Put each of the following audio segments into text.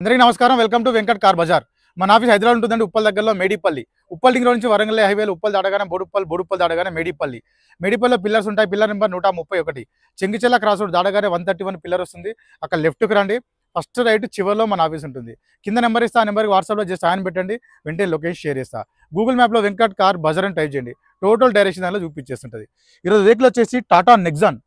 అందరికీ నమస్కారం. Welcome to Venkat car Bazaar. మన ఆఫీస్ హైదరాబాద్ ఉంటుందండి, ఉప్పల్ దగ్గరలో మేడిపల్లి. ఉప్పల్ లింక్ నుంచి వరంగల్ హైవేలో ఉప్పల్ దాటగానే బోడుప్పల్ దాటగానే మేడిపల్లి. మేడిపల్లిలో పిల్లర్స్ ఉంటాయి. Pillar number 131. Chengicherla cross road దాటగానే 131 పిల్లర్ వస్తుంది. అక్కడ లెఫ్ట్కి రండి, ఫస్ట్ రైట్ చివరిలో మన ఆఫీస్ ఉంటుంది. కింద నెంబర్ ఇస్తా, ఆ నెంబర్కి వాట్సాప్లో జస్ట్ ఆయన పెట్టండి, వెంటనే లొకేషన్ షేర్ చేస్తా. గూగుల్ మ్యాప్లో వెంకట్ కార్ బజార్ అని టైప్ చేయండి, టోటల్ డైరెక్షన్ దానిలో చూపించేస్తుంటుంది. ఈరోజు వెహికల్ వచ్చేసి Tata Nexon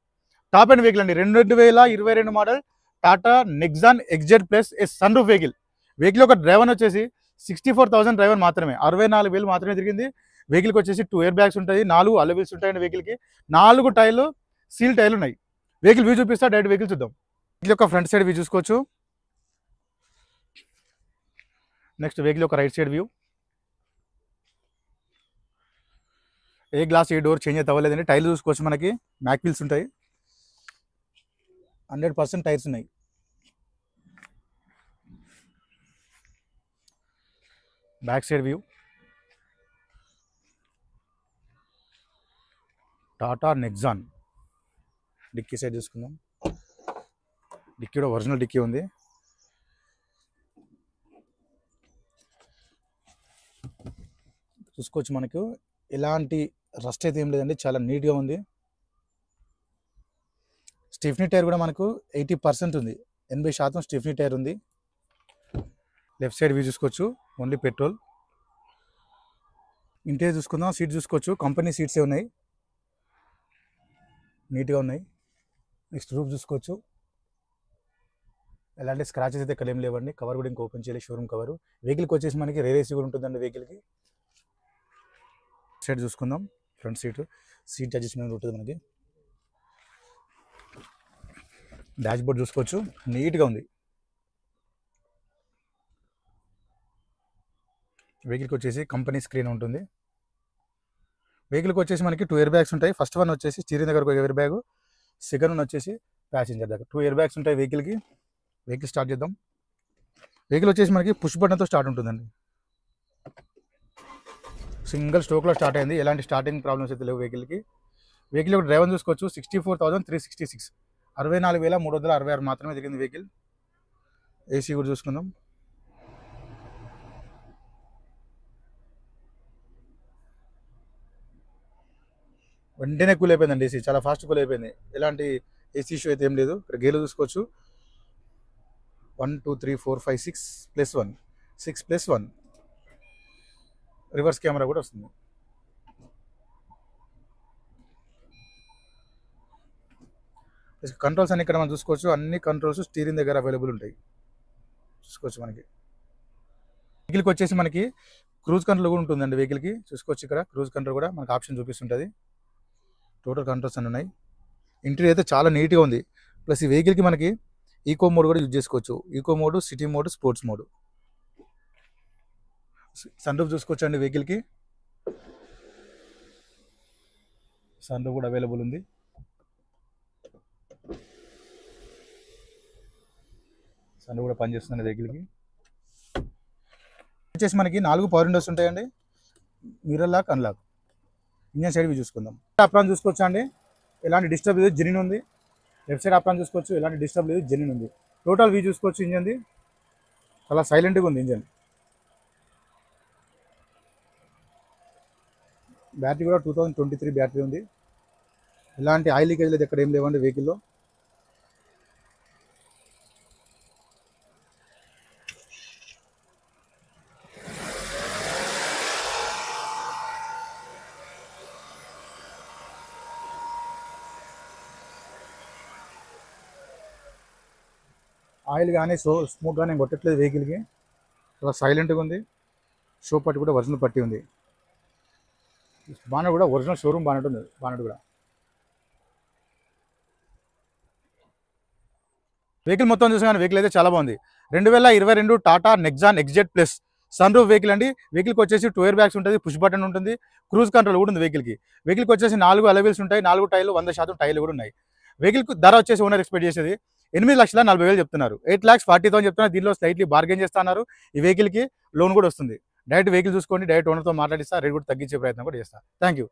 top end vehicle అండి. 2022 model Tata Nexon XZ plus sunroof vehicle ఒక డ్రైవర్ వచ్చేసి 64,000 డ్రైవర్ మాత్రమే, 64,000 మాత్రమే తిరిగింది. వెహికల్కి వచ్చేసి 2 ఎయిర్ బ్యాగ్స్ ఉంటాయి, 4 అలవీల్స్ ఉంటాయండి. వెహికల్కి 4 టైర్లు సీల్ టైర్లు ఉన్నాయి. వెహికల్ వ్యూ చూపిస్తా, డైరెక్ట్ వెహికల్ చూద్దాం. వెహికల్ యొక్క ఫ్రంట్ సైడ్ వ్యూ చూసుకోవచ్చు. నెక్స్ట్ వెహికల్ యొక్క రైట్ సైడ్ వ్యూ. ఏ గ్లాస్ ఏ డోర్ చేంజ్ అయితే అవ్వలేదండి. టైర్లు చూసుకోవచ్చు, మనకి మ్యాక్ వీల్స్ ఉంటాయి, 100% టైర్స్ ఉన్నాయి. Back side view. Tata Nexon dicky side చూసుకుందాం. డిక్కీ కూడా ఒరిజినల్ డిక్కీ ఉంది. చూసుకోవచ్చు, మనకు ఎలాంటి రస్ట్ అయితే ఏం లేదండి, చాలా నీట్గా ఉంది. స్టిఫ్నీ టైర్ కూడా మనకు 80% ఉంది, 80% స్టిఫ్నీ టైర్ ఉంది. లెఫ్ట్ సైడ్ వ్యూ చూసుకోవచ్చు, ఓన్లీ పెట్రోల్. ఇంటీరియర్ చూసుకుందాం. సీట్ చూసుకోవచ్చు, కంపెనీ సీట్సే ఉన్నాయి, నీట్గా ఉన్నాయి. నెక్స్ట్ రూఫ్ చూసుకోవచ్చు, ఎలాంటి స్క్రాచెస్ అయితే ఇక్కడ ఏం లేవండి. కవర్ కూడా ఇంకా ఓపెన్ చేయాలి, షోరూమ్ కవర్. వెహికల్కి వచ్చేసి మనకి రేర్ ఏసీ కూడా ఉంటుందండి వెహికల్కి. సైడ్ చూసుకుందాం. ఫ్రంట్ సీట్ అడ్జస్ట్మెంట్ ఉంటుంది మనకి. డాష్ బోర్డ్ చూసుకోవచ్చు, నీట్గా ఉంది. వెహికల్కి వచ్చేసి కంపెనీ స్క్రీన్ ఉంటుంది. వెహికల్కి వచ్చేసి మనకి 2 ఎయిర్ బ్యాగ్స్ ఉంటాయి. ఫస్ట్ వన్ వచ్చేసి స్టీరింగ్ దగ్గర ఒక ఎయిర్ బ్యాగ్, సెకండ్ వన్ వచ్చేసి ప్యాసింజర్ దగ్గర 2 ఎయిర్ బ్యాగ్స్ ఉంటాయి వెహికల్కి. వెహికల్ స్టార్ట్ చేద్దాం. వెహికల్ వచ్చేసి మనకి పుష్ బటన్తో స్టార్ట్ ఉంటుందండి. సింగిల్ స్ట్రోక్లో స్టార్ట్ అయింది, ఎలాంటి స్టార్టింగ్ ప్రాబ్లమ్స్ అయితే లేవు వెహికల్కి. వెహికల్ ఒక డ్రైవర్ చూసుకోవచ్చు, 64,366, 64,366 మాత్రమే తిరిగింది వెహికల్. ఏసీ కూడా చూసుకుందాం. వెంటనే కూల్ అయిపోయిందండి ఏసీ, చాలా ఫాస్ట్ కూల్ అయిపోయింది. ఎలాంటి ఏసీ ఇష్యూ అయితే ఏం లేదు. ఇక్కడ గేర్లు చూసుకోవచ్చు, 1 2 3 4 5 6+1 రివర్స్ కెమెరా కూడా వస్తుంది. కంట్రోల్స్ అన్ని ఇక్కడ మనం చూసుకోవచ్చు, అన్ని కంట్రోల్స్ స్టీరింగ్ దగ్గర అవైలబుల్ ఉంటాయి, చూసుకోవచ్చు. మనకి వెహికల్కి వచ్చేసి మనకి క్రూజ్ కంట్రోల్ కూడా ఉంటుందండి వెహికల్కి, చూసుకోవచ్చు. ఇక్కడ క్రూజ్ కంట్రోల్ కూడా మనకు ఆప్షన్ చూపిస్తుంటుంది. టోటల్ కంట్రోల్స్ అన్నీ ఉన్నాయి. ఇంటీరియర్ అయితే చాలా నీట్గా ఉంది. ప్లస్ ఈ వెహికల్కి మనకి ఈకో మోడ్ కూడా యూజ్ చేసుకోవచ్చు. Eco mode, city mode, sports mode. Sunroof చూసుకోవచ్చు అండి వెహికల్కి. సన్ రూఫ్ కూడా అవైలబుల్ ఉంది. సన్ రూఫ్ కూడా పనిచేస్తుంది వెహికల్కి. వచ్చేసి మనకి 4 పవర్ విండోస్ ఉంటాయండి, mirror lock, unlock. Engine side view చూసుకుందాం. అప్రాన్ చూసుకోవచ్చు అండి, ఎలాంటి డిస్టర్బ్ లేదు, జెన్యూన్ ఉంది. లెఫ్ట్ సైడ్ అప్రాన్ చూసుకోవచ్చు, ఎలాంటి డిస్టర్బ్ లేదు, జెన్యూన్ ఉంది. టోటల్ వ్యూ చూసుకోవచ్చు. ఇంజన్ది చాలా సైలెంట్గా ఉంది ఇంజన్. బ్యాటరీ కూడా 2023 బ్యాటరీ ఉంది. ఎలాంటి ఆయిల్ లీకేజ్ లేదు, ఎక్కడ ఏం లేవండి వెహికల్లో. ఆయిల్ కానీ స్మోక్ కానీ కొట్టట్లేదు వెహికల్కి, చాలా సైలెంట్గా ఉంది. షో పట్టి కూడా ఒరిజినల్ పట్టి ఉంది. బానట్ కూడా ఒరిజినల్ షోరూమ్ బానట్ ఉంది. బానట్ కూడా వెహికల్ మొత్తం చూసాను. వెహికల్ అయితే చాలా బాగుంది. 2022 Tata Nexon XZ plus sunroof vehicle అండి. వెహికల్కి వచ్చేసి 2 ఎయిర్ బ్యాగ్స్ ఉంటుంది, పుష్ బటన్ ఉంటుంది, క్రూజ్ కంట్రోల్ కూడా ఉంది వెహికల్కి. వెహికల్కి వచ్చేసి 4 అలవీల్స్ ఉంటాయి, 4 టైర్లు 100% టైర్లు కూడా ఉన్నాయి. వెహికల్కి ధర వచ్చేసి ఓనర్ ఎక్స్పెక్ట్ చేసేది 8,40,000 చెప్తున్నారు, 8,40,000 చెప్తున్నారు. దీనిలో స్లైట్లీ బార్గెన్ చేస్తున్నారు. ఈ వెహికల్కి లోన్ కూడా వస్తుంది. డైరెక్ట్ వెహికల్ చూసుకోండి, డైరెక్ట్ ఓనర్తో మాట్లాడిస్తా, రేట్ కూడా తగ్గించే ప్రయత్నం కూడా చేస్తా. Thank you.